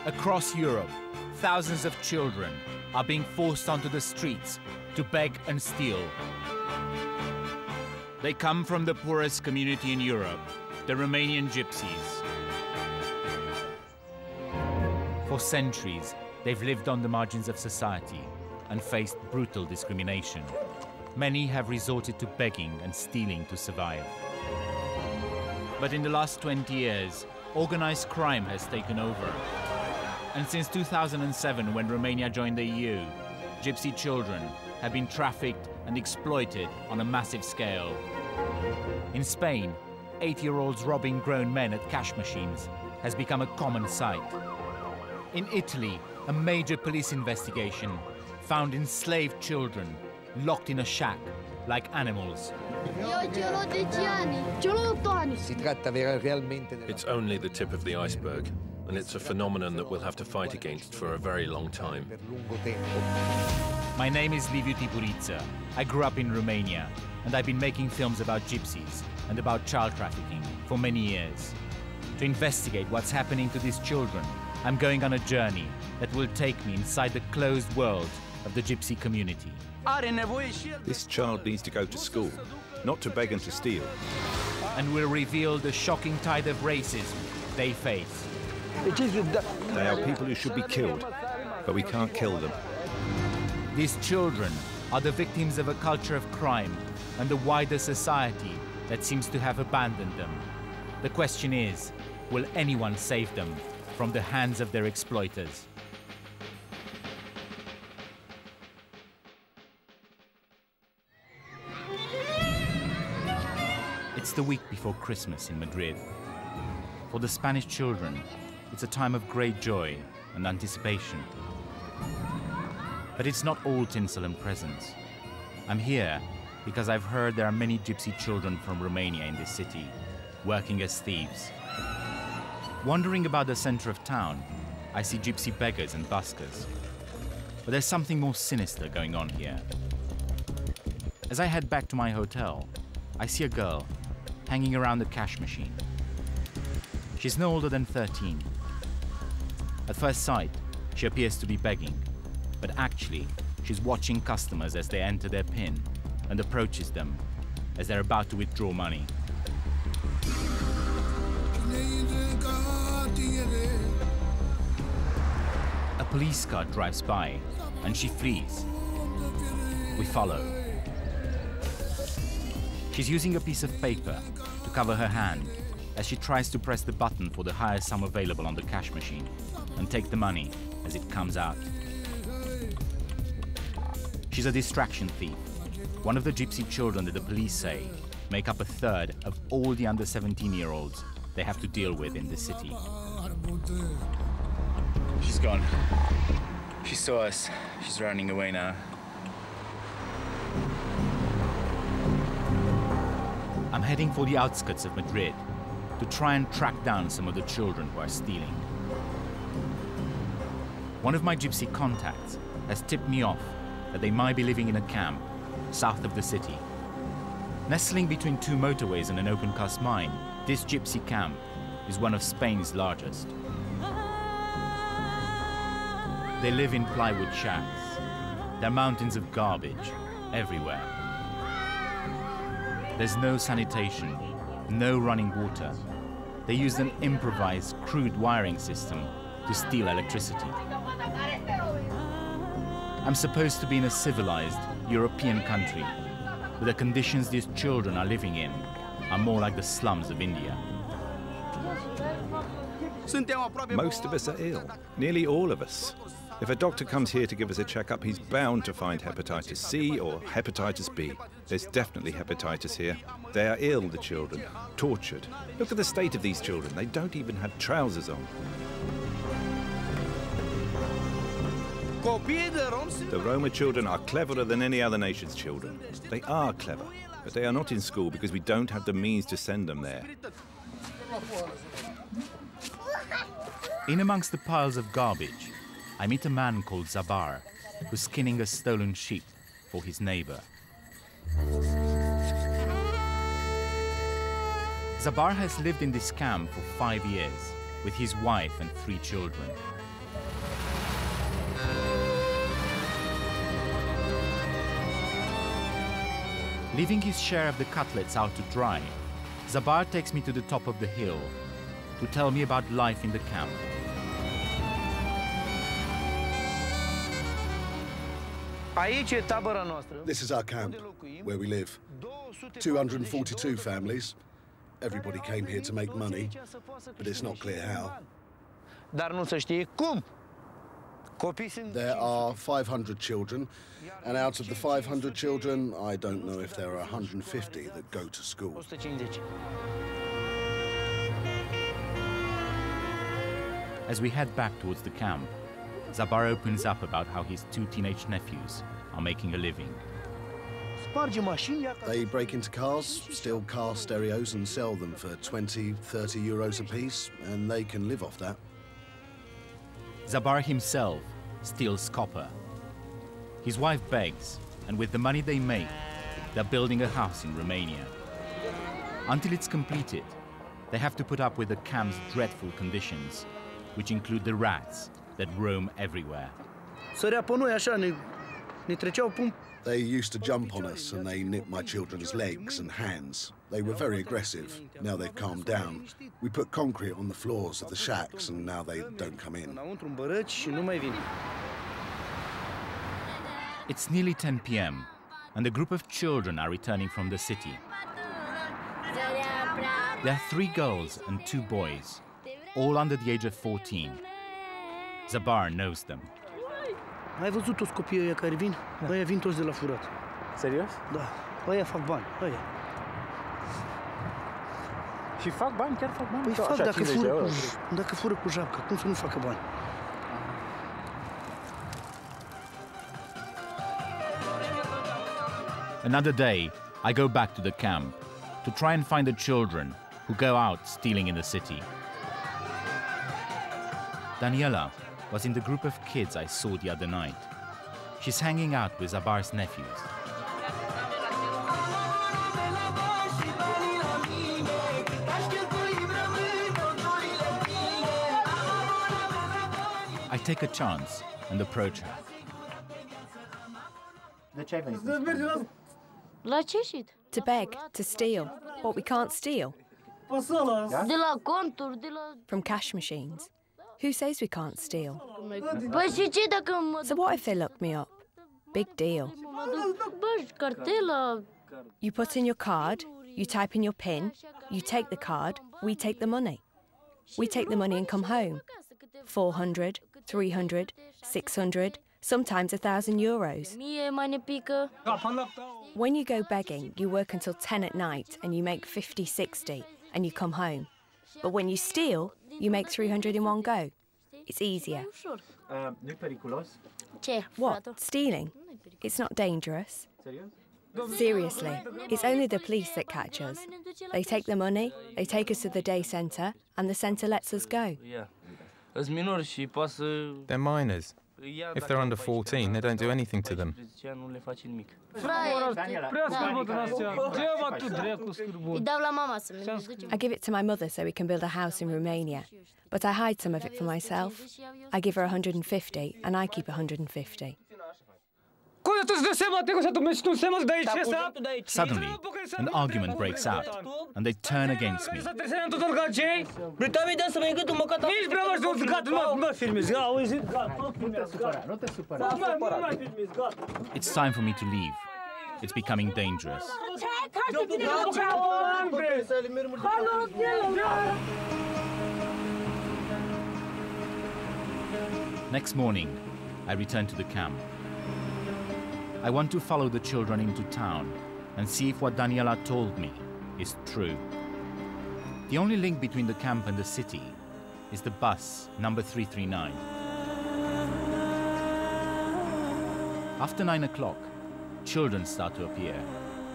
Across Europe, thousands of children are being forced onto the streets to beg and steal. They come from the poorest community in Europe, the Romanian Gypsies. For centuries, they've lived on the margins of society and faced brutal discrimination. Many have resorted to begging and stealing to survive. But in the last 20 years, organized crime has taken over. And since 2007, when Romania joined the EU, Gypsy children have been trafficked and exploited on a massive scale. In Spain, 8-year-olds robbing grown men at cash machines has become a common sight. In Italy, a major police investigation found enslaved children locked in a shack like animals. It's only the tip of the iceberg, and it's a phenomenon that we'll have to fight against for a very long time. My name is lévõ. I grew up in Romania, and I've been making films about gypsies and about child trafficking for many years. To investigate what's happening to these children, I'm going on a journey that will take me inside the closed world of the gypsy community. This child needs to go to school, not to beg and to steal. And will reveal the shocking tide of racism they face. They are people who should be killed, but we can't kill them. These children are the victims of a culture of crime and the wider society that seems to have abandoned them. The question is, will anyone save them from the hands of their exploiters? It's the week before Christmas in Madrid. For the Spanish children, it's a time of great joy and anticipation. But it's not all tinsel and presents. I'm here because I've heard there are many gypsy children from Romania in this city, working as thieves. Wandering about the center of town, I see gypsy beggars and buskers. But there's something more sinister going on here. As I head back to my hotel, I see a girl hanging around the cash machine. She's no older than 13. At first sight, she appears to be begging, but actually, she's watching customers as they enter their PIN and approaches them as they're about to withdraw money. A police car drives by and she flees. We follow. She's using a piece of paper to cover her hand as she tries to press the button for the highest sum available on the cash machine and take the money as it comes out. She's a distraction thief, one of the gypsy children that the police say make up a third of all the under 17-year-olds they have to deal with in the city. She's gone. She saw us. She's running away now. I'm heading for the outskirts of Madrid to try and track down some of the children who are stealing. One of my gypsy contacts has tipped me off that they might be living in a camp south of the city. Nestling between two motorways and an open-cast mine, this gypsy camp is one of Spain's largest. They live in plywood shacks. There are mountains of garbage everywhere. There's no sanitation, no running water. They used an improvised, crude wiring system to steal electricity. I'm supposed to be in a civilized European country, but the conditions these children are living in are more like the slums of India. Most of us are ill, nearly all of us. If a doctor comes here to give us a checkup, he's bound to find hepatitis C or hepatitis B. There's definitely hepatitis here. They are ill, the children, tortured. Look at the state of these children. They don't even have trousers on. The Roma children are cleverer than any other nation's children. They are clever, but they are not in school because we don't have the means to send them there. In amongst the piles of garbage, I meet a man called Zabar, who's skinning a stolen sheep for his neighbor. Zabar has lived in this camp for 5 years with his wife and 3 children. Leaving his share of the cutlets out to dry, Zabar takes me to the top of the hill to tell me about life in the camp. This is our camp, where we live. 242 families. Everybody came here to make money, but it's not clear how. There are 500 children, and out of the 500 children, I don't know if there are 150 that go to school. As we head back towards the camp, Zabar opens up about how his 2 teenage nephews are making a living. They break into cars, steal car stereos and sell them for 20, 30 euros a piece, and they can live off that. Zabar himself steals copper. His wife begs, and with the money they make, they're building a house in Romania. Until it's completed, they have to put up with the camp's dreadful conditions, which include the rats that roam everywhere. They used to jump on us and they nipped my children's legs and hands. They were very aggressive. Now they've calmed down. We put concrete on the floors of the shacks and now they don't come in. It's nearly 10 p.m. and a group of children are returning from the city. There are 3 girls and 2 boys, all under the age of 14. Zabar knows them. Ai văzut toți copiii ăia care vin? Ăia vin toți de la furat. Serios? Da. Ăia fac bani, ăia. Și fac bani? Chiar fac bani? Păi fac dacă fură cu japca, cum să nu facă bani? Another day, I go back to the camp to try and find the children who go out stealing in the city. Daniela was in the group of kids I saw the other night. She's hanging out with Zabar's nephews. I take a chance and approach her. To beg, to steal, what we can't steal. From cash machines. Who says we can't steal? So what if they look me up? Big deal. You put in your card, you type in your PIN, you take the card, we take the money. We take the money and come home. 400, 300, 600, sometimes 1,000 euros. When you go begging, you work until 10 at night and you make 50, 60 and you come home. But when you steal, you make 300 in one go. It's easier. What? Stealing? It's not dangerous. Seriously, it's only the police that catch us. They take the money, they take us to the day centre, and the centre lets us go. They're minors. If they're under 14, they don't do anything to them. I give it to my mother so we can build a house in Romania. But I hide some of it for myself. I give her 150 and I keep 150. Suddenly, an argument breaks out, and they turn against me. It's time for me to leave. It's becoming dangerous. Next morning, I return to the camp. I want to follow the children into town and see if what Daniela told me is true. The only link between the camp and the city is the bus number 339. After 9 o'clock, children start to appear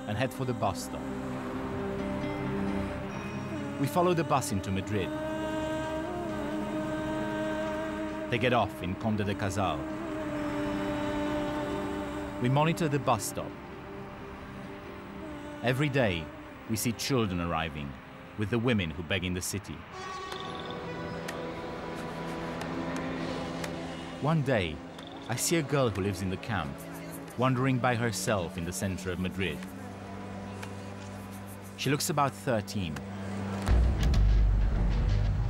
and head for the bus stop. We follow the bus into Madrid. They get off in Conde de Casal. We monitor the bus stop. Every day, we see children arriving with the women who beg in the city. One day, I see a girl who lives in the camp, wandering by herself in the center of Madrid. She looks about 13.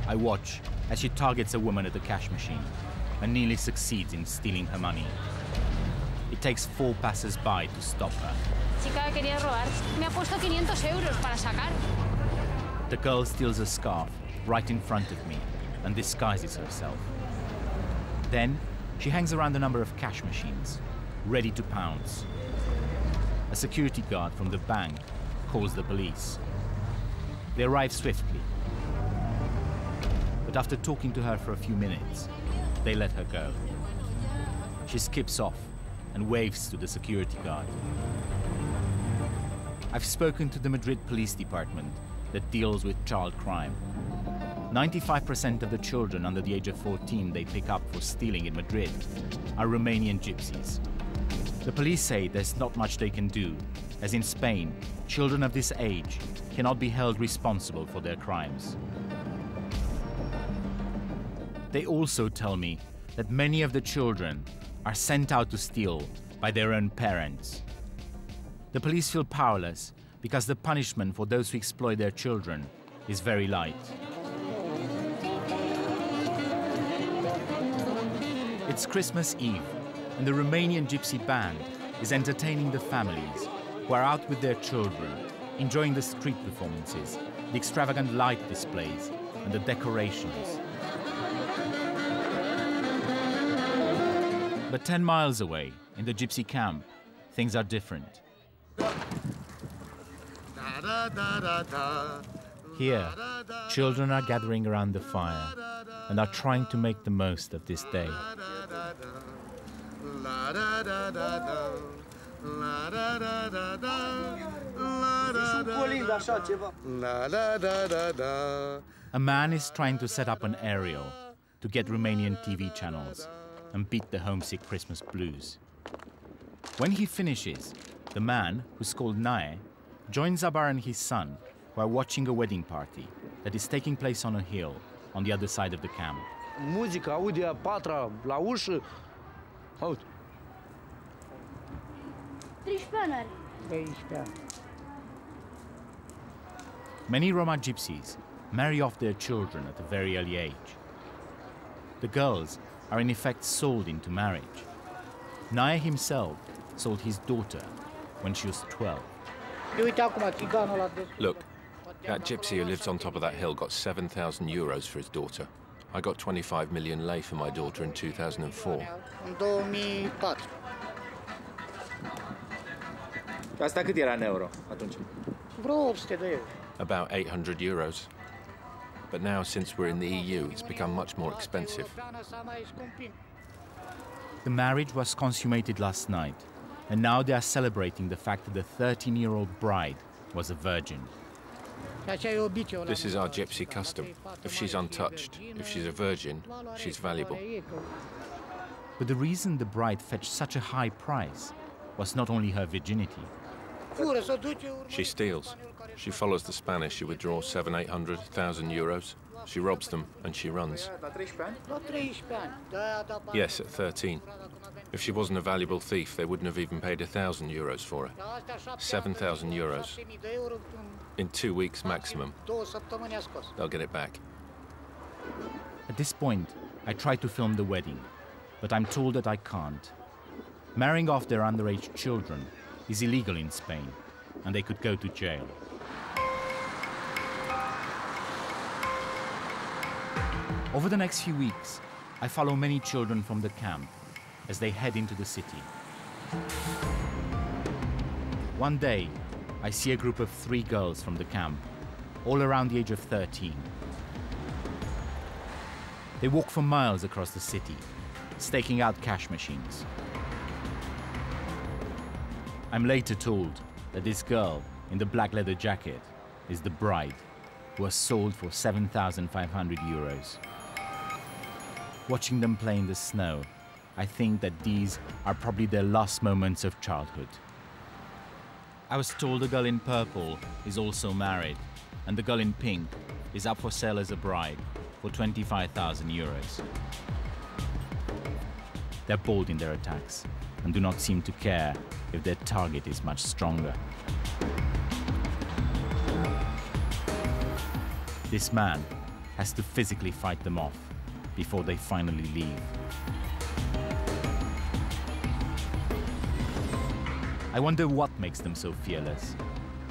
I watch as she targets a woman at the cash machine and nearly succeeds in stealing her money. It takes 4 passers-by to stop her. Chica quería robar. Me ha puesto 500 euros para sacar. The girl steals a scarf right in front of me and disguises herself. Then she hangs around a number of cash machines, ready to pounce. A security guard from the bank calls the police. They arrive swiftly. But after talking to her for a few minutes, they let her go. She skips off and waves to the security guard. I've spoken to the Madrid police department that deals with child crime. 95% of the children under the age of 14 they pick up for stealing in Madrid are Romanian gypsies. The police say there's not much they can do, as in Spain, children of this age cannot be held responsible for their crimes. They also tell me that many of the children are sent out to steal by their own parents. The police feel powerless because the punishment for those who exploit their children is very light. It's Christmas Eve, and the Romanian gypsy band is entertaining the families who are out with their children, enjoying the street performances, the extravagant light displays, and the decorations. But 10 miles away, in the gypsy camp, things are different. Here, children are gathering around the fire and are trying to make the most of this day. A man is trying to set up an aerial to get Romanian TV channels and beat the homesick Christmas blues. When he finishes, the man, who's called Nae, joins Abar and his son, who are watching a wedding party that is taking place on a hill on the other side of the camp. Muzica, aude a patra, la ușă. Uite. 13 ani. 13 ani. Many Roma gypsies marry off their children at a very early age. The girls are in effect sold into marriage. Nae himself sold his daughter when she was 12. Look, that gypsy who lives on top of that hill got 7,000 euros for his daughter. I got 25 million lei for my daughter in 2004. În 2004. Asta cât era în euro atunci? Vreo 800 de euro. About 800 euros. But now, since we're in the EU, it's become much more expensive. The marriage was consummated last night, and now they are celebrating the fact that the 13-year-old bride was a virgin. This is our gypsy custom. If she's untouched, if she's a virgin, she's valuable. But the reason the bride fetched such a high price was not only her virginity. She steals. She follows the Spanish who withdraw 700,000–800,000 euros. She robs them and she runs. Yes, at 13. If she wasn't a valuable thief, they wouldn't have even paid 1,000 euros for her. 7,000 euros. In 2 weeks maximum. They'll get it back. At this point, I try to film the wedding, but I'm told that I can't. Marrying off their underage children is illegal in Spain, and they could go to jail. Over the next few weeks, I follow many children from the camp as they head into the city. One day, I see a group of 3 girls from the camp, all around the age of 13. They walk for miles across the city, staking out cash machines. I'm later told that this girl in the black leather jacket is the bride, who was sold for 7,500 euros. Watching them play in the snow, I think that these are probably their last moments of childhood. I was told the girl in purple is also married, and the girl in pink is up for sale as a bride for 25,000 euros. They're bold in their attacks and do not seem to care if their target is much stronger. This man has to physically fight them off before they finally leave. I wonder what makes them so fearless.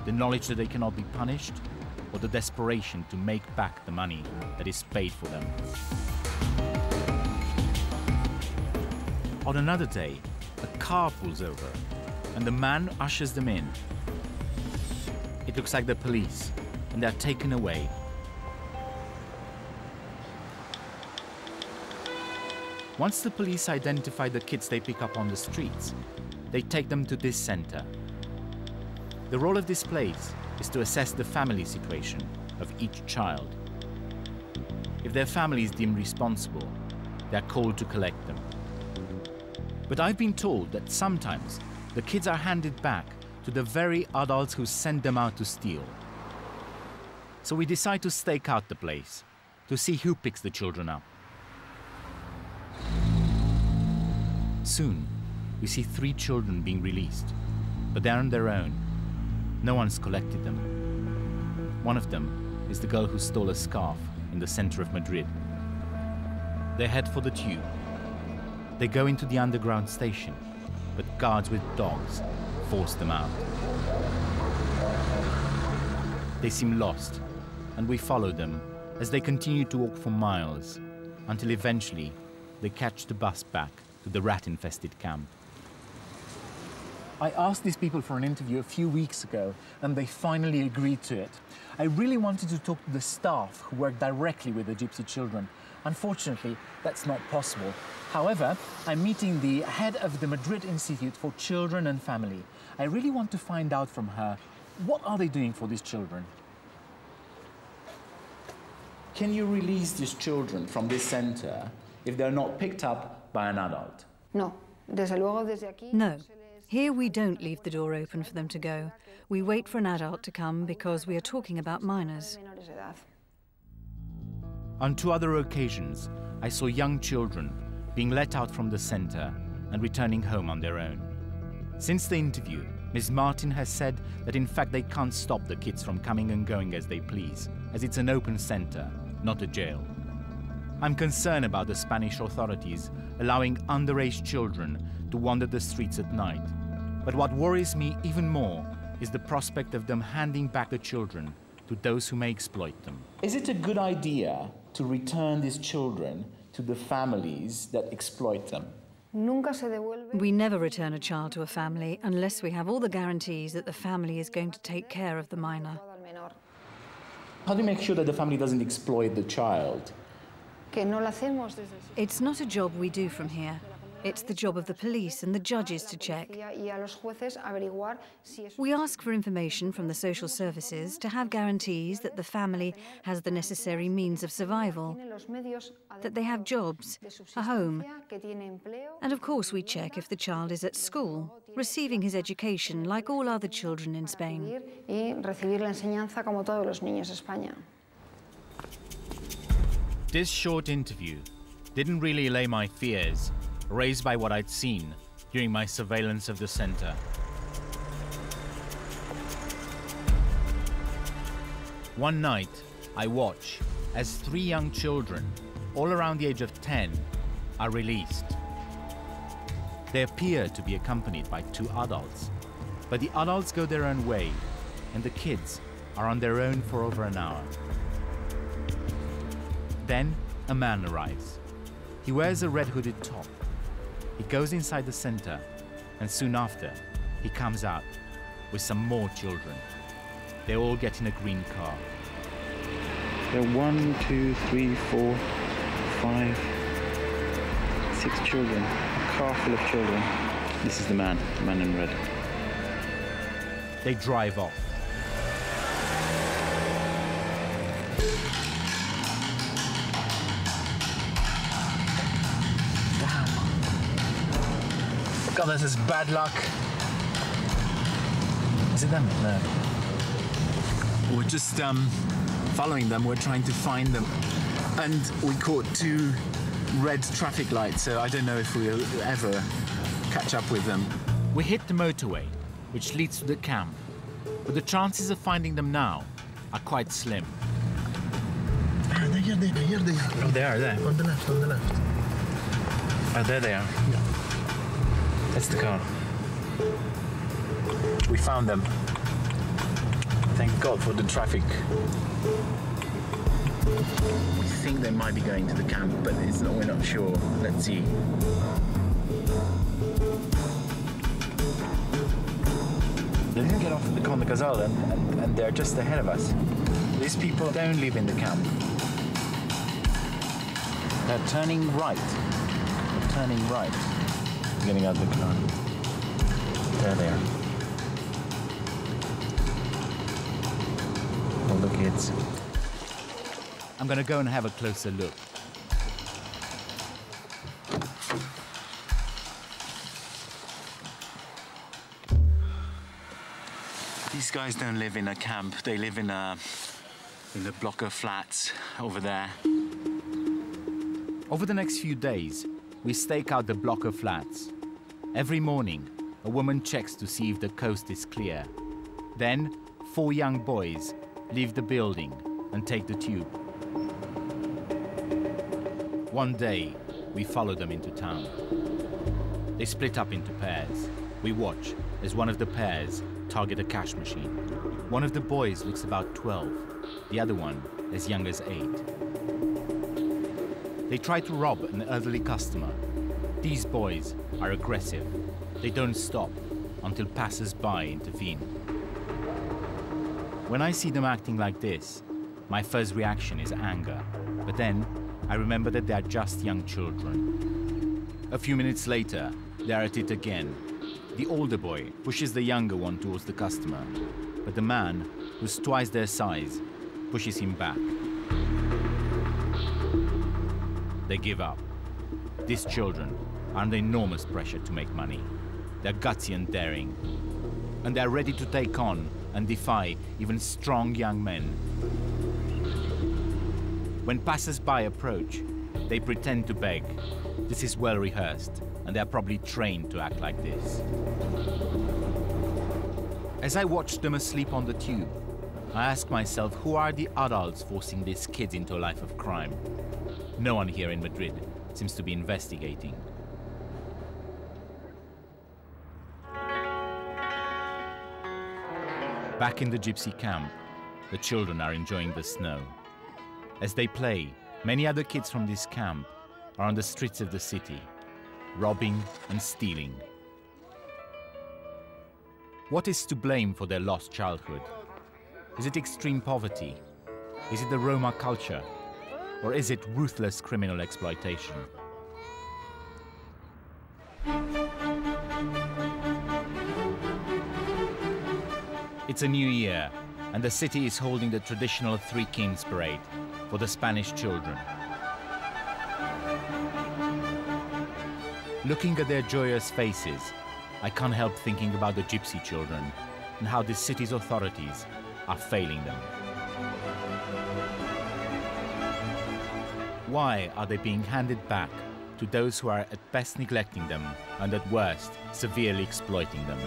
The knowledge that they cannot be punished, or the desperation to make back the money that is paid for them. On another day, a car pulls over and the man ushers them in. It looks like the police, and they're taken away. Once the police identify the kids they pick up on the streets, they take them to this center. The role of this place is to assess the family situation of each child. If their family is deemed responsible, they're called to collect them. But I've been told that sometimes the kids are handed back to the very adults who sent them out to steal. So we decide to stake out the place, to see who picks the children up. Soon, we see 3 children being released, but they're on their own. No one's collected them. One of them is the girl who stole a scarf in the center of Madrid. They head for the tube. They go into the underground station, but guards with dogs force them out. They seem lost, and we follow them as they continue to walk for miles, until eventually they catch the bus back to the rat-infested camp. I asked these people for an interview a few weeks ago, and they finally agreed to it. I really wanted to talk to the staff who work directly with the Gypsy children. Unfortunately, that's not possible. However, I'm meeting the head of the Madrid Institute for Children and Family. I really want to find out from her, what are they doing for these children? Can you release these children from this center if they're not picked up by an adult? No. No. Here we don't leave the door open for them to go. We wait for an adult to come because we are talking about minors. On 2 other occasions, I saw young children being let out from the center and returning home on their own. Since the interview, Ms. Martin has said that in fact they can't stop the kids from coming and going as they please, as it's an open center, not a jail. I'm concerned about the Spanish authorities allowing underage children to wander the streets at night. But what worries me even more is the prospect of them handing back the children to those who may exploit them. Is it a good idea to return these children to the families that exploit them? We never return a child to a family unless we have all the guarantees that the family is going to take care of the minor. How do you make sure that the family doesn't exploit the child? It's not a job we do from here. It's the job of the police and the judges to check. We ask for information from the social services to have guarantees that the family has the necessary means of survival, that they have jobs, a home, and of course we check if the child is at school, receiving his education like all other children in Spain. This short interview didn't really allay my fears raised by what I'd seen during my surveillance of the center. One night, I watch as 3 young children, all around the age of 10, are released. They appear to be accompanied by 2 adults, but the adults go their own way, and the kids are on their own for over an hour. Then a man arrives. He wears a red hooded top. He goes inside the center, and soon after, he comes out with some more children. They all get in a green car. There are 1, 2, 3, 4, 5, 6 children. A car full of children. This is the man in red. They drive off. God, this is bad luck. Is it them? No. We're just following them. We're trying to find them. And we caught 2 red traffic lights, so I don't know if we'll ever catch up with them. We hit the motorway, which leads to the camp, but the chances of finding them now are quite slim. here they are. Oh, they are there. On the left, on the left. Oh, there they are. Yeah. That's the car. We found them. Thank God for the traffic. We think they might be going to the camp, but we're not sure. Let's see. They didn't get off at the Conde Gazelle, and they're just ahead of us. These people don't live in the camp. They're turning right. They're turning right. Getting out of the car. There they are. All the kids. I'm gonna go and have a closer look. These guys don't live in a camp. They live in a block of flats over there. Over the next few days, we stake out the block of flats. Every morning, a woman checks to see if the coast is clear. Then, 4 young boys leave the building and take the tube. One day, we follow them into town. They split up into pairs. We watch as one of the pairs target a cash machine. One of the boys looks about 12, the other one as young as 8. They try to rob an elderly customer. These boys are aggressive. They don't stop until passers-by intervene. When I see them acting like this, my first reaction is anger. But then, I remember that they are just young children. A few minutes later, they are at it again. The older boy pushes the younger one towards the customer, but the man, who's twice their size, pushes him back. They give up. These children are under enormous pressure to make money. They're gutsy and daring, and they're ready to take on and defy even strong young men. When passers-by approach, they pretend to beg. This is well rehearsed, and they're probably trained to act like this. As I watch them asleep on the tube, I ask myself, who are the adults forcing these kids into a life of crime? No one here in Madrid seems to be investigating. Back in the Gypsy camp, the children are enjoying the snow. As they play, many other kids from this camp are on the streets of the city, robbing and stealing. What is to blame for their lost childhood? Is it extreme poverty? Is it the Roma culture? Or is it ruthless criminal exploitation? It's a new year, and the city is holding the traditional Three Kings parade for the Spanish children. Looking at their joyous faces, I can't help thinking about the Gypsy children and how the city's authorities are failing them. Why are they being handed back to those who are at best neglecting them and at worst severely exploiting them?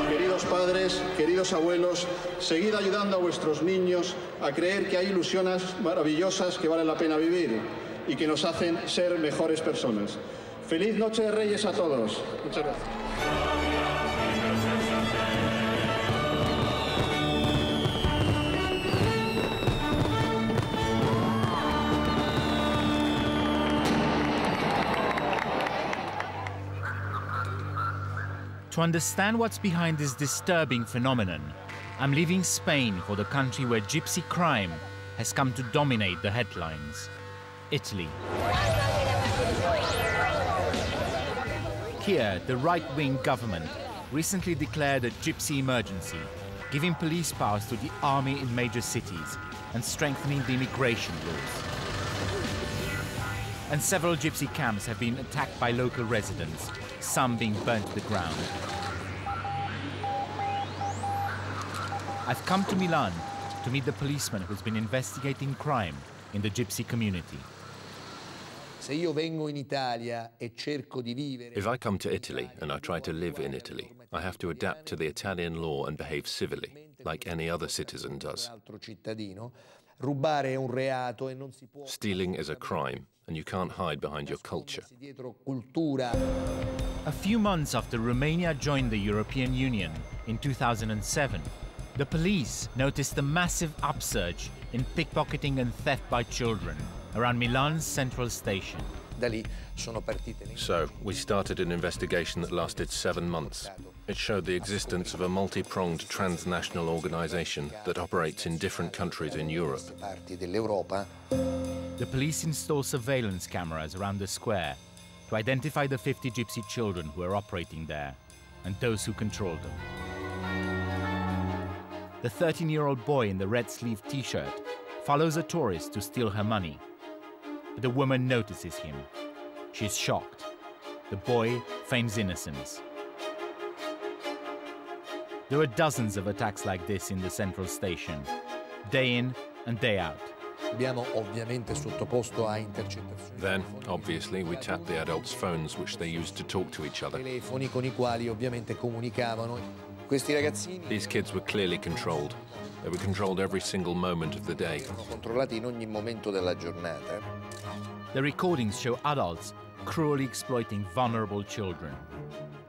Queridos padres, queridos abuelos, seguid ayudando a vuestros niños a creer que hay ilusiones maravillosas que valen la pena vivir y que nos hacen ser mejores personas. ¡Feliz Noche de Reyes a todos! Muchas gracias. To understand what's behind this disturbing phenomenon, I'm leaving Spain for the country where gypsy crime has come to dominate the headlines, Italy. Here, the right-wing government recently declared a gypsy emergency, giving police powers to the army in major cities and strengthening the immigration rules. And several gypsy camps have been attacked by local residents, some being burnt to the ground. I've come to Milan to meet the policeman who's been investigating crime in the gypsy community. If I come to Italy and I try to live in Italy, I have to adapt to the Italian law and behave civilly, like any other citizen does. Stealing is a crime, and you can't hide behind your culture. A few months after Romania joined the European Union in 2007, the police noticed a massive upsurge in pickpocketing and theft by children around Milan's central station. So, we started an investigation that lasted 7 months. It showed the existence of a multi-pronged transnational organization that operates in different countries in Europe. The police installed surveillance cameras around the square to identify the 50 Gypsy children who are operating there and those who control them. The 13-year-old boy in the red-sleeved t-shirt follows a tourist to steal her money. But the woman notices him. She's shocked. The boy feigns innocence. There were dozens of attacks like this in the central station, day in and day out. Then, obviously, we tapped the adults' phones, which they used to talk to each other. These kids were clearly controlled. They were controlled every single moment of the day. The recordings show adults cruelly exploiting vulnerable children.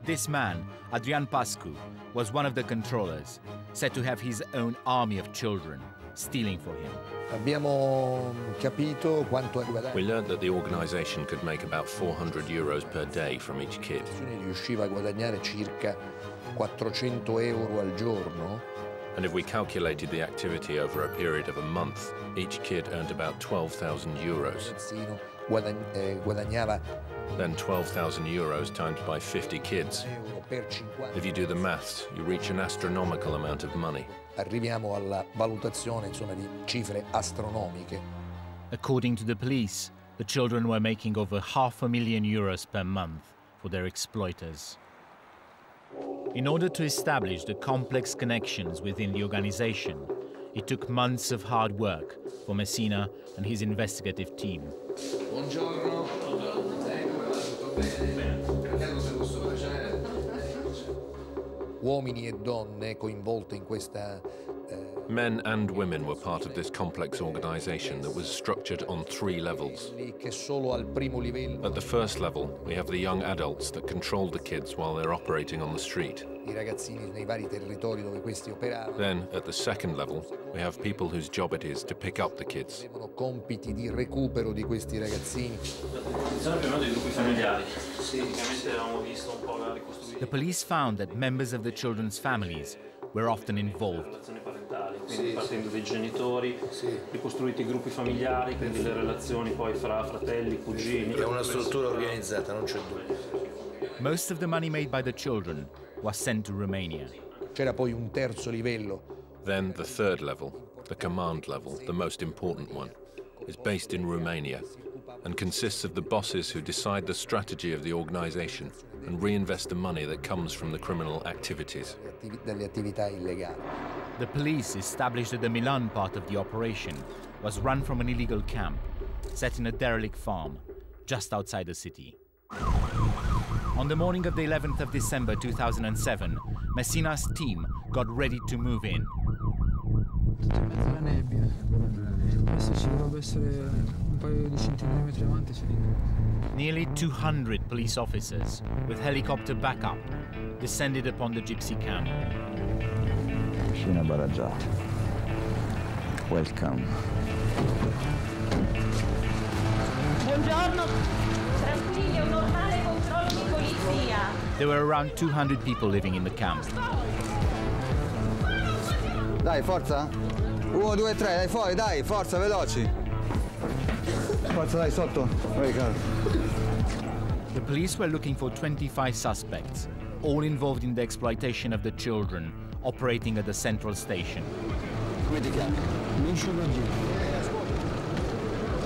This man, Adrian Pascu, was one of the controllers, said to have his own army of children stealing for him. We learned that the organization could make about €400 per day from each kid. And if we calculated the activity over a period of a month, each kid earned about €12,000. Then €12,000 times by 50 kids. If you do the maths, you reach an astronomical amount of money. According to the police, the children were making over €500,000 per month for their exploiters. In order to establish the complex connections within the organization, it took months of hard work for Messina and his investigative team. Men and women were part of this complex organization that was structured on 3 levels. At the first level, we have the young adults that control the kids while they're operating on the street. Then, at the second level, we have people whose job it is to pick up the kids. The police found that members of the children's families were often involved. Partendo dai genitori, ricostruiti i gruppi familiari, quindi le relazioni poi fra fratelli, cugini. È una struttura organizzata, non c'è dubbio. Most of the money made by the children was sent to Romania. C'era poi un terzo livello. Then the third level, the command level, the most important one, is based in Romania and consists of the bosses who decide the strategy of the organization and reinvest the money that comes from the criminal activities. The police established that the Milan part of the operation was run from an illegal camp set in a derelict farm just outside the city. On the morning of the 11th of December 2007, Messina's team got ready to move in. Nearly 200 police officers, with helicopter backup, descended upon the Gypsy camp. Welcome. Buongiorno, tranquilli, un normale controllo di polizia. There were around 200 people living in the camp. Dai, forza! 1, 2, 3, dai fuori, dai, forza, veloci! Forza, dai, sotto! Vai, caro. The police were looking for 25 suspects, all involved in the exploitation of the children, operating at the central station. Come ti chiami?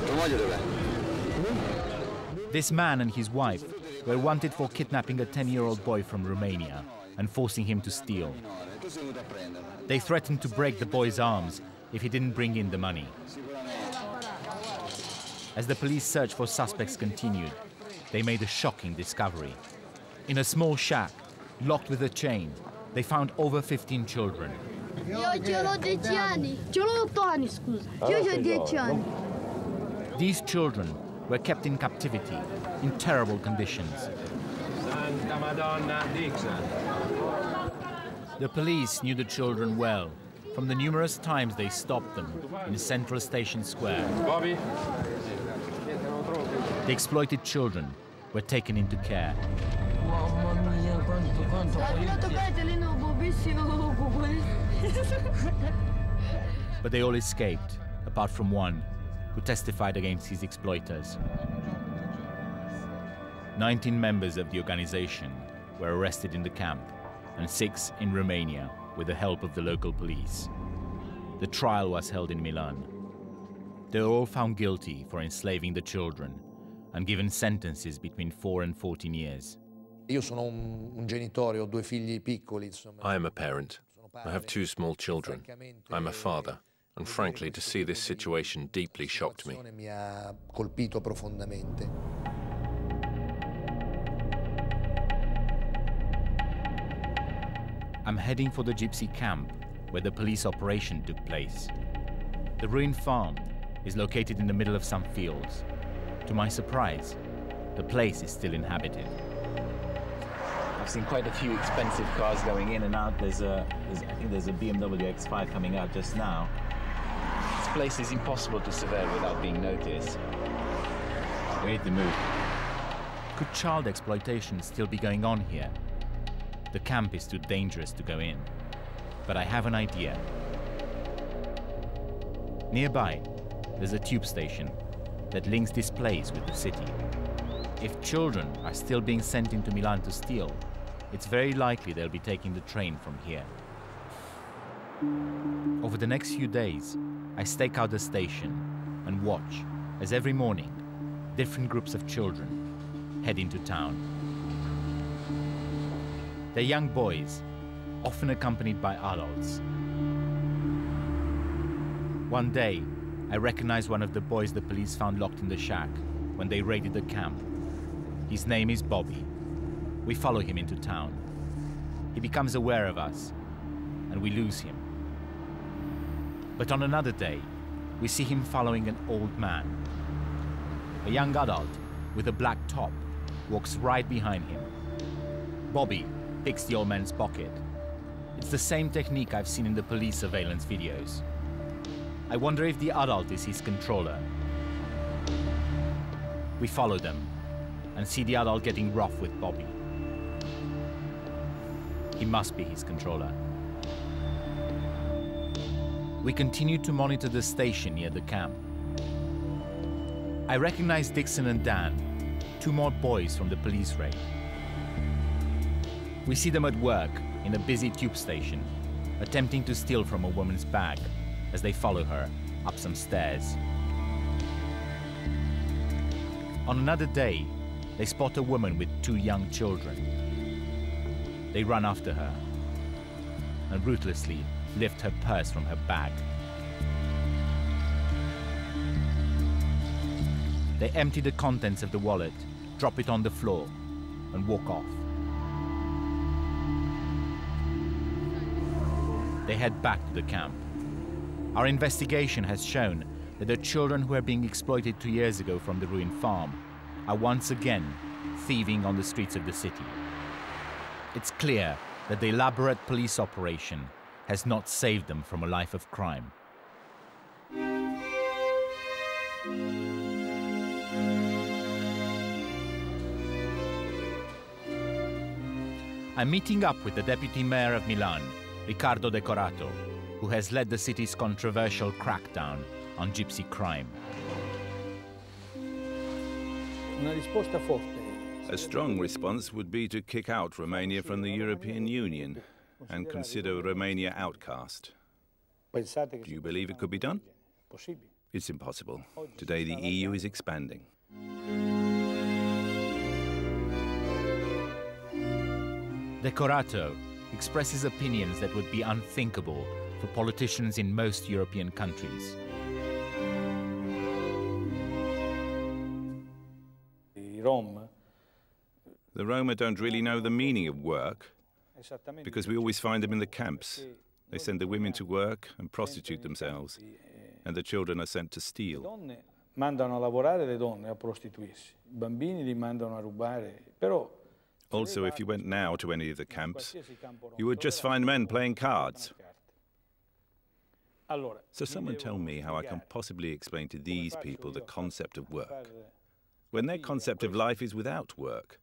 Tua moglie dov'è? This man and his wife were wanted for kidnapping a 10-year-old boy from Romania and forcing him to steal. They threatened to break the boy's arms if he didn't bring in the money. As the police search for suspects continued, they made a shocking discovery. In a small shack, locked with a chain, they found over 15 children. Io ce l'ho 10 anni. Ce l'ho 8 anni, scusa. Io ho 10 anni. These children were kept in captivity in terrible conditions. Santa Madonna Dixon. The police knew the children well, from the numerous times they stopped them in Central Station Square. Bobby? The exploited children were taken into care. But they all escaped, apart from one, who testified against his exploiters. 19 members of the organization were arrested in the camp, and 6 in Romania with the help of the local police. The trial was held in Milan. They were all found guilty for enslaving the children and given sentences between 4 and 14 years. Io sono un genitore, ho 2 figli piccoli. I am a parent. I have 2 small children. I'm a father. And frankly, to see this situation deeply shocked me. Mi ha colpito profondamente. I'm heading for the Gypsy camp, where the police operation took place. The ruined farm is located in the middle of some fields. To my surprise, the place is still inhabited. I've seen quite a few expensive cars going in and out. I think there's a BMW X5 coming out just now. This place is impossible to surveil without being noticed. We need to move. Could child exploitation still be going on here? The camp is too dangerous to go in, but I have an idea. Nearby, there's a tube station that links this place with the city. If children are still being sent into Milan to steal, it's very likely they'll be taking the train from here. Over the next few days, I stake out the station and watch as every morning, different groups of children head into town. They're young boys, often accompanied by adults. One day, I recognize one of the boys the police found locked in the shack when they raided the camp. His name is Bobby. We follow him into town. He becomes aware of us, and we lose him. But on another day, we see him following an old man. A young adult with a black top walks right behind him. Bobby picks the old man's pocket. It's the same technique I've seen in the police surveillance videos. I wonder if the adult is his controller. We follow them and see the adult getting rough with Bobby. He must be his controller. We continue to monitor the station near the camp. I recognize Dixon and Dan, 2 more boys from the police raid. We see them at work in a busy tube station, attempting to steal from a woman's bag as they follow her up some stairs. On another day, they spot a woman with 2 young children. They run after her and ruthlessly lift her purse from her bag. They empty the contents of the wallet, drop it on the floor, and walk off. They head back to the camp. Our investigation has shown that the children who were being exploited 2 years ago from the ruined farm are once again thieving on the streets of the city. It's clear that the elaborate police operation has not saved them from a life of crime. I'm meeting up with the deputy mayor of Milan, Riccardo Decorato, who has led the city's controversial crackdown on gypsy crime. A strong response would be to kick out Romania from the European Union and consider Romania outcast. Do you believe it could be done? It's impossible. Today the EU is expanding. Decorato expresses opinions that would be unthinkable for politicians in most European countries. The Roma don't really know the meaning of work because we always find them in the camps They send the women to work and prostitute themselves, and the children are sent to steal. Mandano a lavorare le donne, a prostituirsi. I bambini li mandano a rubare, però... Also, if you went now to any of the camps, you would just find men playing cards. So someone tell me how I can possibly explain to these people the concept of work, when their concept of life is without work,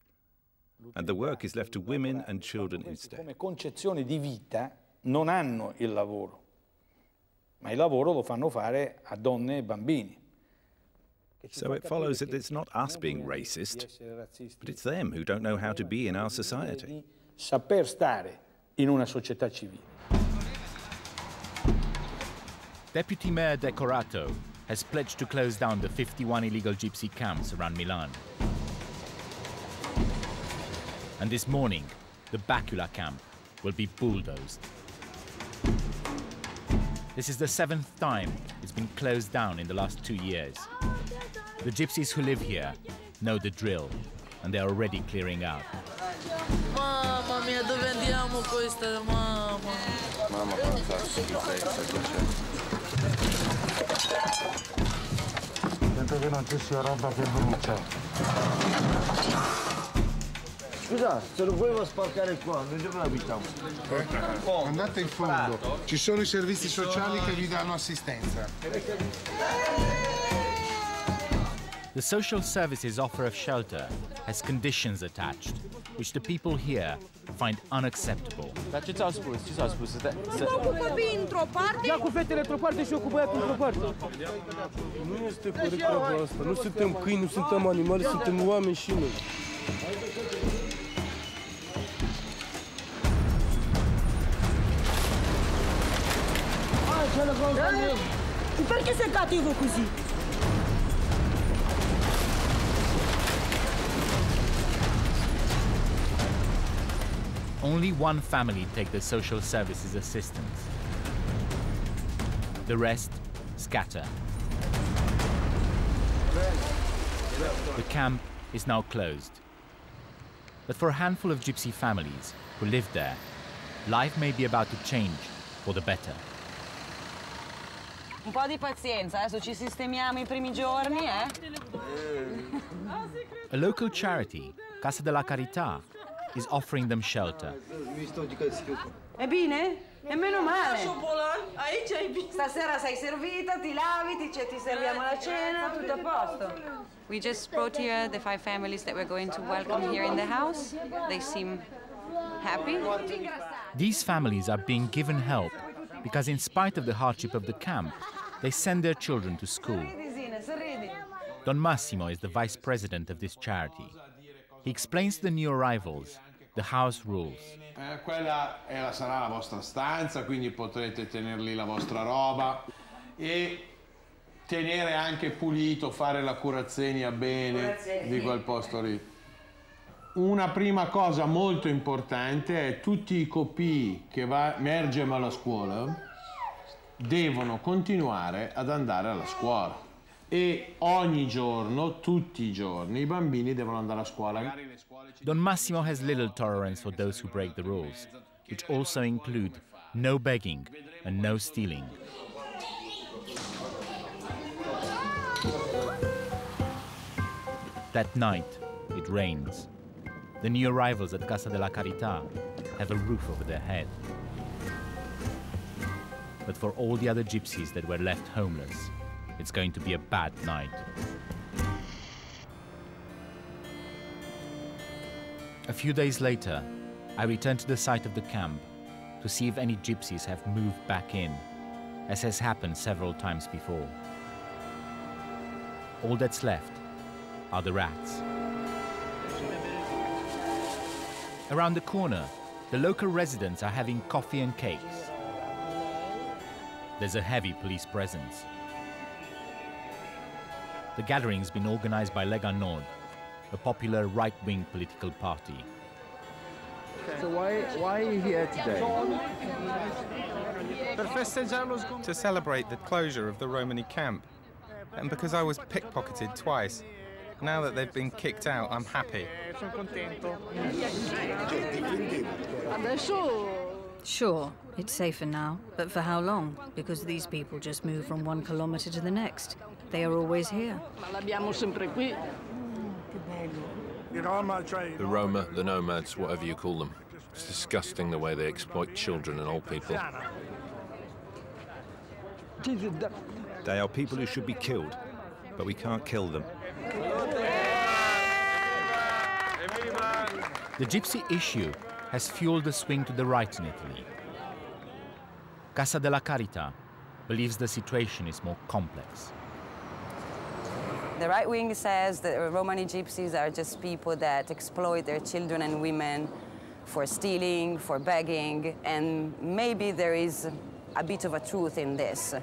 and the work is left to women and children instead. Come concezione di vita non hanno il lavoro, ma il lavoro lo fanno fare a donne e bambini. So it follows that it's not us being racist, but it's them who don't know how to be in our society. Saper stare in una società civile. Deputy Mayor Decorato has pledged to close down the 51 illegal gypsy camps around Milan. And this morning, the Bacula camp will be bulldozed. This is the 7th time it's been closed down in the last 2 years. The gypsies who live here know the drill, and they are already clearing out. Mamma mia, dove andiamo questa, mamma? Mamma, quanta schifezza che c'è. Sento che non ci sia roba che brucia. Scusa, se lo volevo sporcare qua, noi dove abitiamo? Andate in fondo, ci sono i servizi sociali che vi danno assistenza. The social services offer of shelter has conditions attached, which the people here find unacceptable. Dar ce ți-au spus? Nu mă ocupă bine într-o parte. Ia cu fetele într-o parte și eu cu băiatul într-o parte. Nu este corect treaba asta. Nu suntem câini, nu suntem animale, suntem oameni și noi. Perché sei cattivo così? Only one family take the social services assistance. The rest scatter. The camp is now closed. But for a handful of gypsy families who live there, life may be about to change for the better. Un po' di pazienza, adesso ci sistemiamo i primi giorni, A local charity, Casa della Carità, is offering them shelter. È bene? E meno male. Stasera sei servita, ti lavi, ti serviamo la cena, tutto a posto. We just brought here the 5 families that we're going to welcome here in the house. They seem happy. These families are being given help because in spite of the hardship of the camp, they send their children to school. Don Massimo is the vice president of this charity. He explains to the new arrivals the house rules. Quella sarà la vostra stanza, quindi potrete tenere lì la vostra roba e tenere anche pulito, fare la curazzenia bene di quel posto lì. Una prima cosa molto importante è tutti i copii che emergono alla scuola devono continuare ad andare alla scuola. E ogni giorno, tutti i giorni, i bambini devono andare a scuola. Don Massimo has little tolerance for those who break the rules, which also include no begging and no stealing. That night, it rains. The new arrivals at Casa della Carità have a roof over their head. But for all the other gypsies that were left homeless, it's going to be a bad night. A few days later, I return to the site of the camp to see if any gypsies have moved back in, as has happened several times before. All that's left are the rats. Around the corner, the local residents are having coffee and cakes. There's a heavy police presence. The gathering's been organized by Lega Nord, a popular right-wing political party. So why are you here today? To celebrate the closure of the Romani camp. And because I was pickpocketed twice. Now that they've been kicked out, I'm happy. Sure, it's safer now, but for how long? Because these people just move from 1 kilometre to the next. They are always here. The Roma, the nomads, whatever you call them. It's disgusting the way they exploit children and old people. They are people who should be killed, but we can't kill them. The Gypsy issue has fueled the swing to the right in Italy. Casa della Carità believes the situation is more complex. The right wing says that Romani gypsies are just people that exploit their children and women for stealing, for begging, and maybe there is a bit of a truth in this.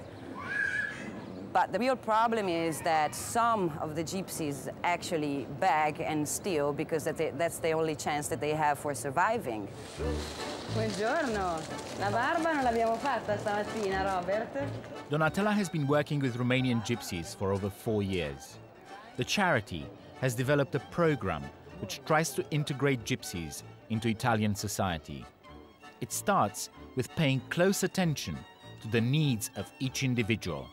But the real problem is that some of the gypsies actually beg and steal because that's the only chance that they have for surviving. Buongiorno. La barba non l'abbiamo fatta stamattina, Robert. Donatella has been working with Romanian gypsies for over 4 years. The charity has developed a program which tries to integrate gypsies into Italian society. It starts with paying close attention to the needs of each individual.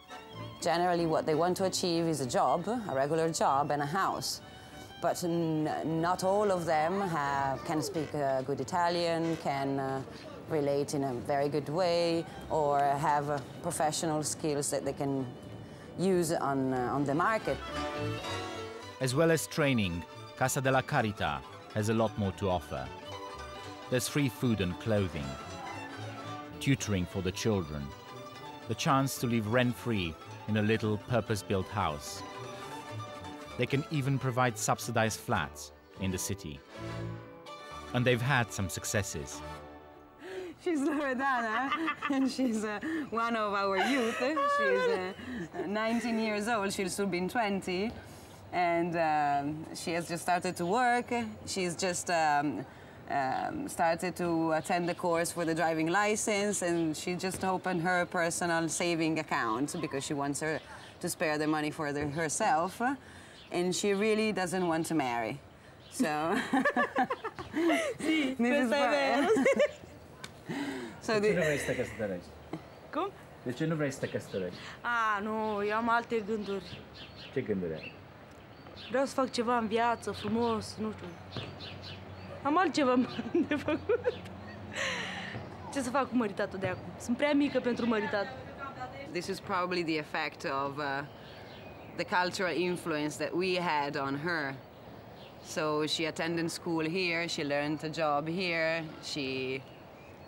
Generally, what they want to achieve is a job, a regular job, and a house. But not all of them can speak good Italian, can relate in a very good way, or have professional skills that they can use on the market. As well as training, Casa della Carità has a lot more to offer. There's free food and clothing, tutoring for the children, the chance to live rent-free in a little purpose-built house. They can even provide subsidized flats in the city. And they've had some successes. She's Loredana, and she's one of our youth. She's 19 years old, she'll soon be 20. And she has just started to work. She's just started to attend the course for the driving license, and she just opened her personal saving account because she wants her to spare the money for herself, and she really doesn't want to marry. So sì, this is So de ce nu vrei să te căsătorești? Cum? De ce nu vrei să te căsătorești? Nu, eu am alte gânduri. Ce gânduri ai? Vreau să fac ceva în viață, frumos, nu știu. Am altceva de făcut. Ce să fac cu măritatul de acum? Sunt prea mică pentru măritat. This is probably the effect of the cultural influence that we had on her. So she attended school here, she learned a job here, she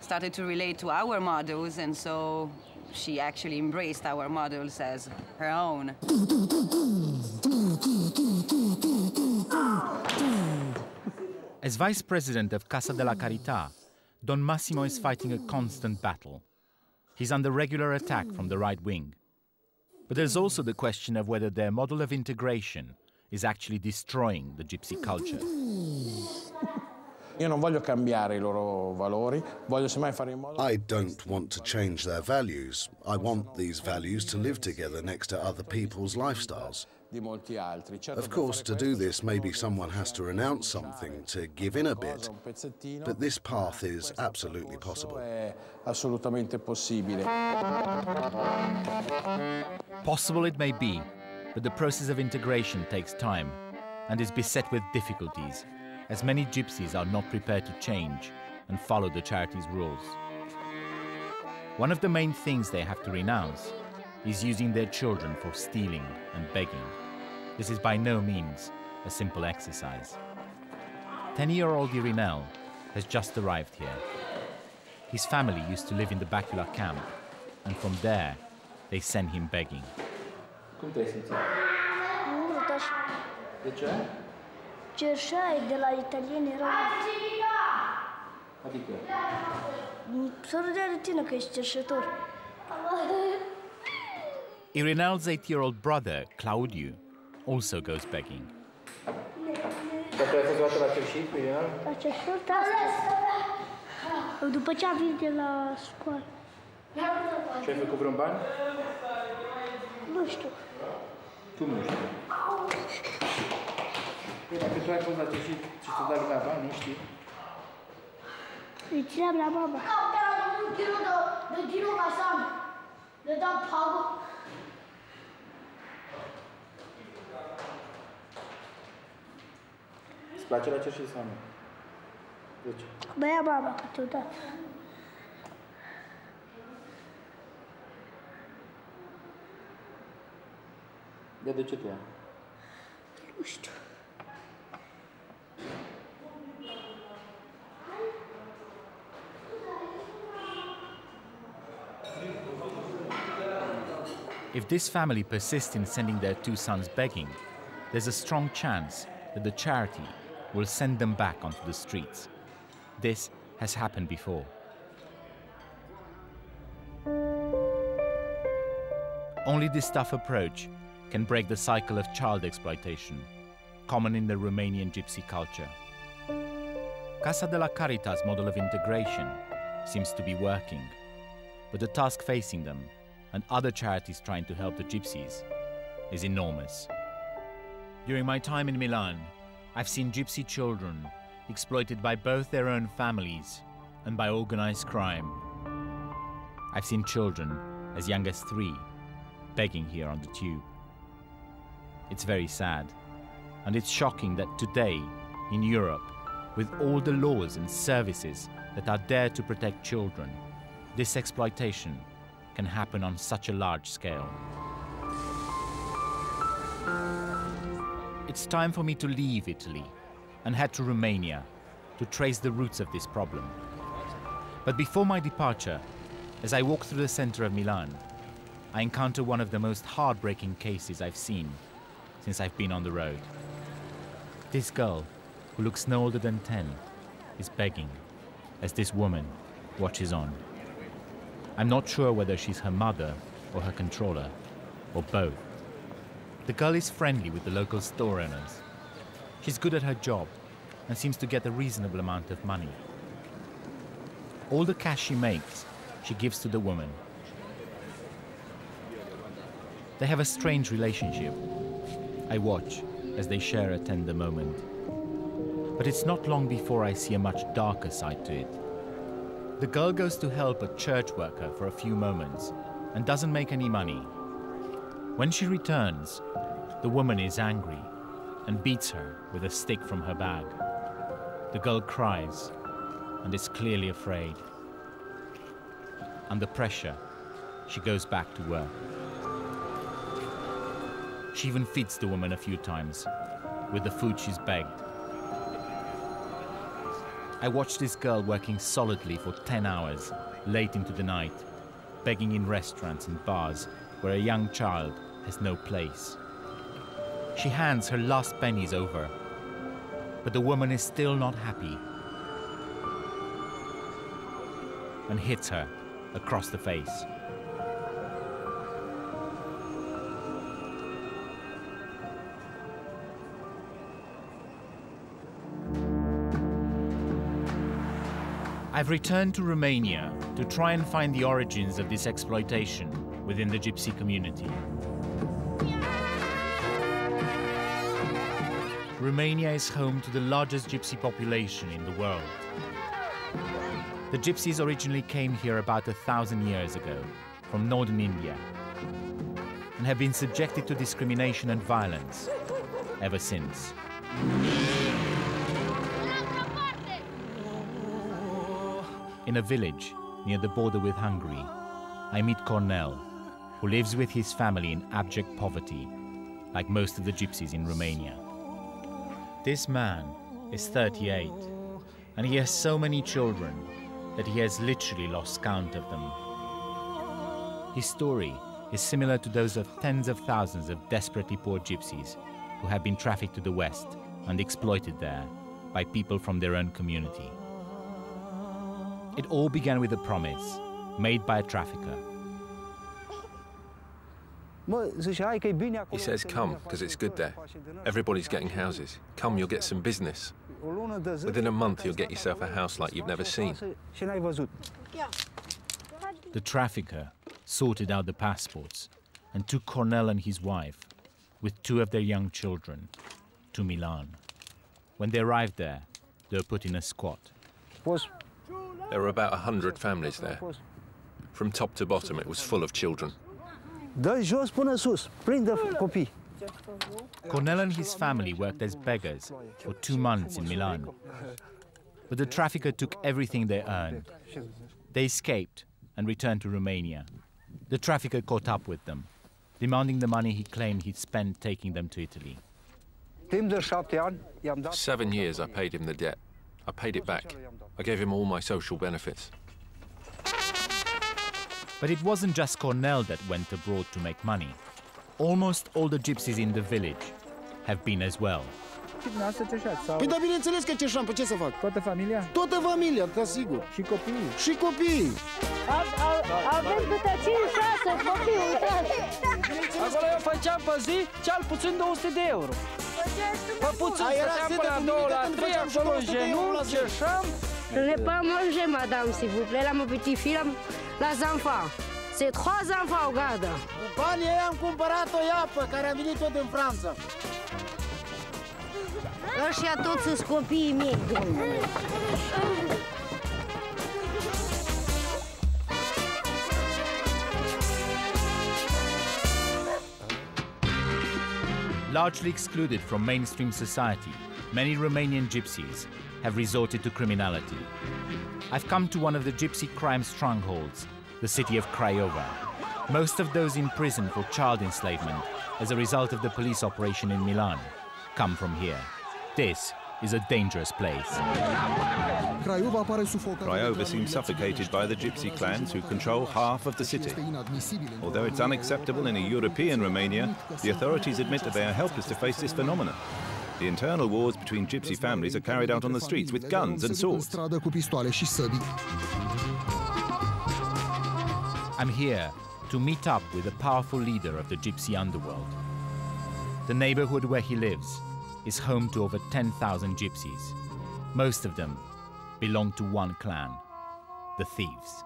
started to relate to our models, and so she actually embraced our models as her own. As vice president of Casa della Carità, Don Massimo is fighting a constant battle. He's under regular attack from the right wing. But there's also the question of whether their model of integration is actually destroying the gypsy culture. Io non voglio cambiare I loro valori, voglio semmai fare in modo... I don't want to change their values. I want these values to live together next to other people's lifestyles. Of course, to do this, maybe someone has to renounce something, to give in a bit, but this path is absolutely possible. Possible it may be, but the process of integration takes time and is beset with difficulties, as many gypsies are not prepared to change and follow the charity's rules. One of the main things they have to renounce is using their children for stealing and begging. This is by no means a simple exercise. 10-year-old Irinel has just arrived here. His family used to live in the Bacula camp, and from there they send him begging. Cum te-ai simțit? Urât așa. De ce? Cerșai de la italieni erau... Adică? Să râdea de tine că ești cerșetor. Irinel's 8-year-old brother, Claudiu, also goes begging. Dar tu ai fost luată la cerșit cu Irinel? La cerșetor, da. După ce a venit de la școală. Și ai făcut vreun bani? Nu știu. Cum nu știu? Păi dacă tu ai fost la cerșit și ți-a dat lumea bani, nu știi? Îi țineam la mama. Îți place la cerșii sau nu? De ce? Băia baba câteodată. De ce te ia? Nu știu. If this family persists in sending their two sons begging, there's a strong chance that the charity will send them back onto the streets. This has happened before. Only this tough approach can break the cycle of child exploitation, common in the Romanian gypsy culture. Casa de la Caritas model of integration seems to be working, but the task facing them and other charities trying to help the gypsies is enormous. During my time in Milan, I've seen gypsy children exploited by both their own families and by organized crime. I've seen children as young as 3 begging here on the tube. It's very sad, and it's shocking that today, in Europe, with all the laws and services that are there to protect children, this exploitation can happen on such a large scale. It's time for me to leave Italy and head to Romania to trace the roots of this problem. But before my departure, as I walk through the center of Milan, I encounter one of the most heartbreaking cases I've seen since I've been on the road. This girl, who looks no older than 10, is begging as this woman watches on. I'm not sure whether she's her mother or her controller, or both. The girl is friendly with the local store owners. She's good at her job and seems to get a reasonable amount of money. All the cash she makes, she gives to the woman. They have a strange relationship. I watch as they share a tender moment. But it's not long before I see a much darker side to it. The girl goes to help a church worker for a few moments and doesn't make any money. When she returns, the woman is angry and beats her with a stick from her bag. The girl cries and is clearly afraid. Under pressure, she goes back to work. She even feeds the woman a few times with the food she's begged. I watched this girl working solidly for 10 hours, late into the night, begging in restaurants and bars where a young child has no place. She hands her last pennies over, but the woman is still not happy and hits her across the face. I've returned to Romania to try and find the origins of this exploitation within the gypsy community. Romania is home to the largest gypsy population in the world. The gypsies originally came here about 1,000 years ago from northern India and have been subjected to discrimination and violence ever since. In a village near the border with Hungary, I meet Cornel, who lives with his family in abject poverty, like most of the gypsies in Romania. This man is 38, and he has so many children that he has literally lost count of them. His story is similar to those of tens of thousands of desperately poor gypsies who have been trafficked to the West and exploited there by people from their own community. It all began with a promise made by a trafficker. He says, come, because it's good there. Everybody's getting houses. Come, you'll get some business. Within a month, you'll get yourself a house like you've never seen. The trafficker sorted out the passports and took Cornel and his wife, with 2 of their young children, to Milan. When they arrived there, they were put in a squat. There were about 100 families there. From top to bottom, it was full of children. Dă jos până sus, prinde copii. Cornel and his family worked as beggars for 2 months in Milan. But the trafficker took everything they earned. They escaped and returned to Romania. The trafficker caught up with them, demanding the money he claimed he'd spent taking them to Italy. 7 years I paid him the debt. I paid it back. I gave him all my social benefits. But it wasn't just Cornel that went abroad to make money. Almost all the gypsies in the village have been as well. Păi da, bineînțeles că ceșam, pe ce să fac? Toată familia? Toată familia, da, sigur. Și copiii? Și copiii. Avem câte 5-6 copii, uitați. Acolo eu făceam pe zi cel puțin 200 de euro. Pe puțin stăteam până la 2 la 3, acolo în genunchi, ceșam. Je n'ai pas mangé, madame, s'il vous plaît, la mon petit fils, la enfants. C'est 3 enfants au gardă. Cu banii ei am cumpărat o iapă care a venit-o din Franța. Ăștia toți sunt copiii mei, domnule. Largely excluded from mainstream society, many Romanian gypsies have resorted to criminality. I've come to one of the gypsy crime strongholds, the city of Craiova. Most of those in prison for child enslavement as a result of the police operation in Milan come from here. This is a dangerous place. Craiova seems suffocated by the gypsy clans who control half of the city. Although it's unacceptable in a European Romania, the authorities admit that they are helpless to face this phenomenon. The internal wars between gypsy families are carried out on the streets with guns and swords. I'm here to meet up with a powerful leader of the gypsy underworld. The neighborhood where he lives is home to over 10,000 gypsies. Most of them belong to one clan, the thieves.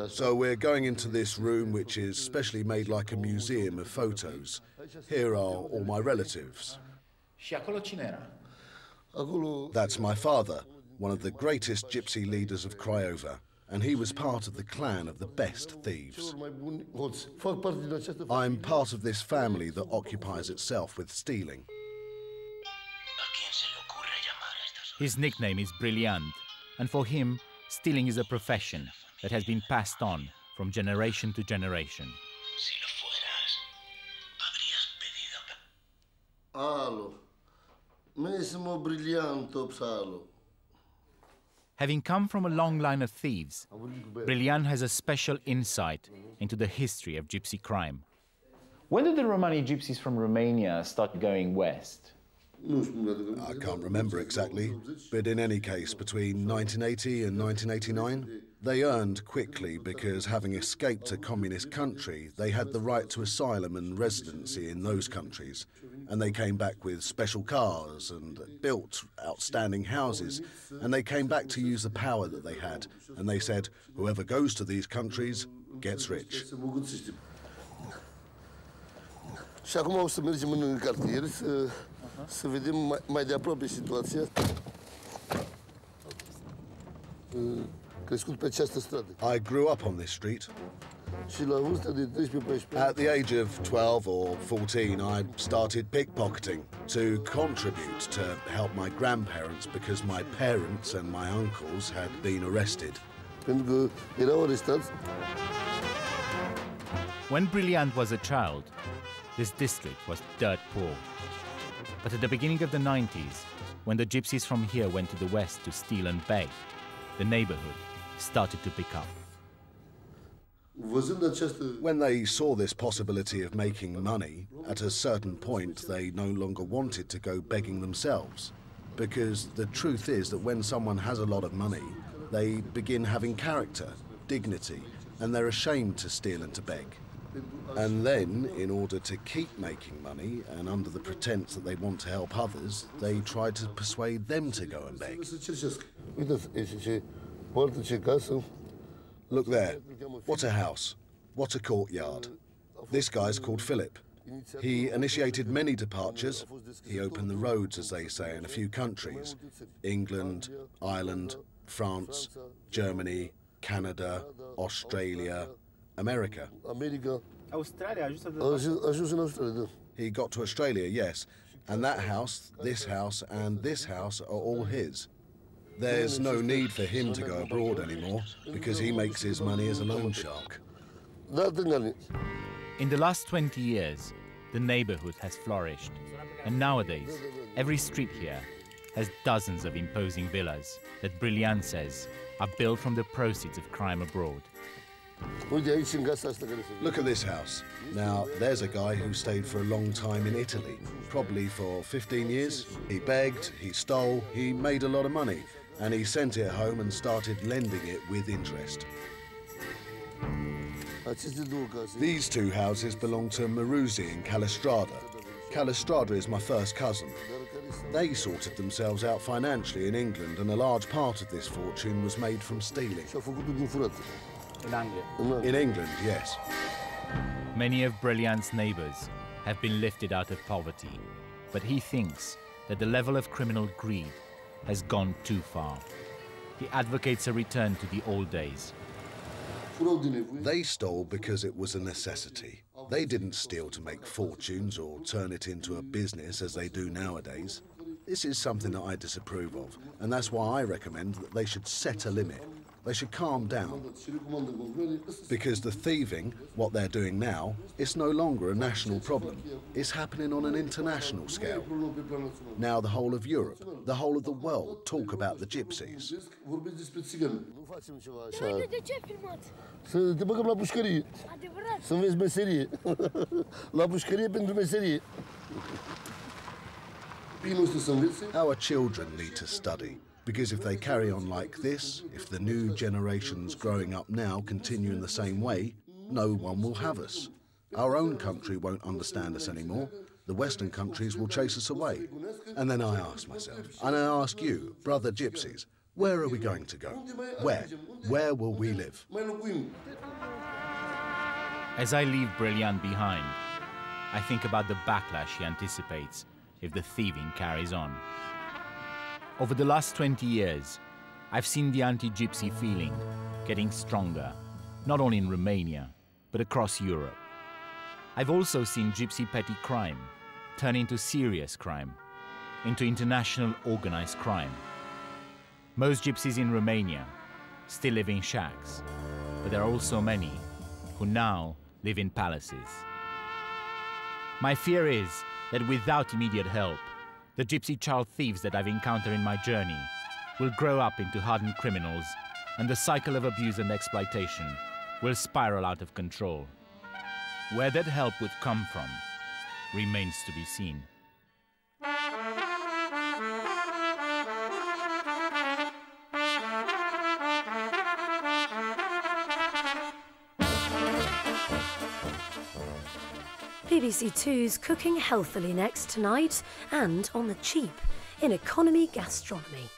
So we're going into this room, which is specially made like a museum of photos. Here are all my relatives. That's my father, one of the greatest gypsy leaders of Craiova, and he was part of the clan of the best thieves. I'm part of this family that occupies itself with stealing. His nickname is Brilliant, and for him, stealing is a profession that has been passed on from generation to generation. Having come from a long line of thieves, Brilliant has a special insight into the history of gypsy crime. When did the Romani gypsies from Romania start going west? I can't remember exactly, but in any case, between 1980 and 1989, they earned quickly because, having escaped a communist country, they had the right to asylum and residency in those countries. And they came back with special cars and built outstanding houses. And they came back to use the power that they had. And they said, whoever goes to these countries gets rich. Și acum o să mergem în cartier să vedem mai de aproape situația. Crescut pe această stradă. I grew up on this street. Și la vârsta de 13-14 At the age of 12 or 14, I started pickpocketing to contribute to help my grandparents because my parents and my uncles had been arrested. Pentru că erau arestați. When Brilliant was a child, this district was dirt poor. But at the beginning of the 90s, when the gypsies from here went to the west to steal and beg, the neighborhood started to pick up. When they saw this possibility of making money, at a certain point they no longer wanted to go begging themselves. Because the truth is that when someone has a lot of money, they begin having character, dignity, and they're ashamed to steal and to beg. And then, in order to keep making money, and under the pretense that they want to help others, they try to persuade them to go and beg. Look there. What a house. What a courtyard. This guy's called Philip. He initiated many departures. He opened the roads, as they say, in a few countries: England, Ireland, France, Germany, Canada, Australia, America. He got to Australia, yes, and that house, this house, and this house are all his. There's no need for him to go abroad anymore, because he makes his money as a loan shark. In the last 20 years, the neighborhood has flourished, and nowadays, every street here has dozens of imposing villas that Brilliant says are built from the proceeds of crime abroad. Look at this house. Now, there's a guy who stayed for a long time in Italy, probably for 15 years. He begged, he stole, he made a lot of money, and he sent it home and started lending it with interest. These two houses belong to Maruzzi in Calistrada. Calistrada is my first cousin. They sorted themselves out financially in England, and a large part of this fortune was made from stealing. In England, yes. Many of Brilliant's neighbors have been lifted out of poverty, but he thinks that the level of criminal greed has gone too far. He advocates a return to the old days. They stole because it was a necessity. They didn't steal to make fortunes or turn it into a business as they do nowadays. This is something that I disapprove of, and that's why I recommend that they should set a limit. They should calm down. Because the thieving, what they're doing now, is no longer a national problem. It's happening on an international scale. Now the whole of Europe, the whole of the world talk about the gypsies. Să te băgăm la pușcărie. Să înveți meserie. La pușcărie pentru meserie. Our children need to study, because if they carry on like this, if the new generations growing up now continue in the same way, no one will have us. Our own country won't understand us anymore. The Western countries will chase us away. And then I ask myself, and I ask you, brother gypsies, where are we going to go? Where? Where will we live? As I leave Brilliant behind, I think about the backlash he anticipates if the thieving carries on. Over the last 20 years, I've seen the anti-gypsy feeling getting stronger, not only in Romania, but across Europe. I've also seen gypsy petty crime turn into serious crime, into international organized crime. Most gypsies in Romania still live in shacks, but there are also many who now live in palaces. My fear is that without immediate help, the gypsy child thieves that I've encountered in my journey will grow up into hardened criminals, and the cycle of abuse and exploitation will spiral out of control. Where that help would come from remains to be seen. BBC Two's Cooking Healthily next tonight, and on the cheap in economy gastronomy.